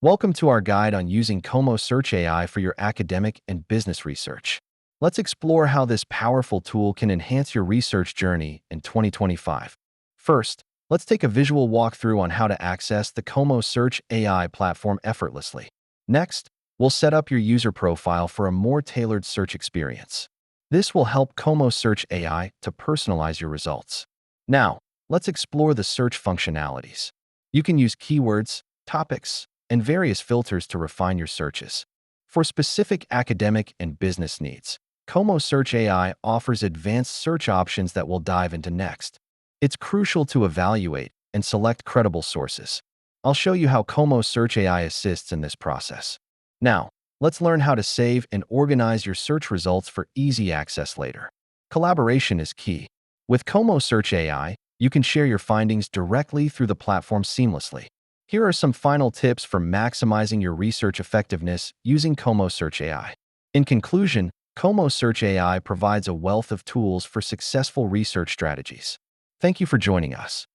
Welcome to our guide on using Komo Search AI for your academic and business research. Let's explore how this powerful tool can enhance your research journey in 2025. First, let's take a visual walkthrough on how to access the Komo Search AI platform effortlessly. Next, we'll set up your user profile for a more tailored search experience. This will help Komo Search AI to personalize your results. Now, let's explore the search functionalities. You can use keywords, topics, and various filters to refine your searches. For specific academic and business needs, Komo Search AI offers advanced search options that we'll dive into next. It's crucial to evaluate and select credible sources. I'll show you how Komo Search AI assists in this process. Now, let's learn how to save and organize your search results for easy access later. Collaboration is key. With Komo Search AI, you can share your findings directly through the platform seamlessly. Here are some final tips for maximizing your research effectiveness using Komo Search AI. In conclusion, Komo Search AI provides a wealth of tools for successful research strategies. Thank you for joining us.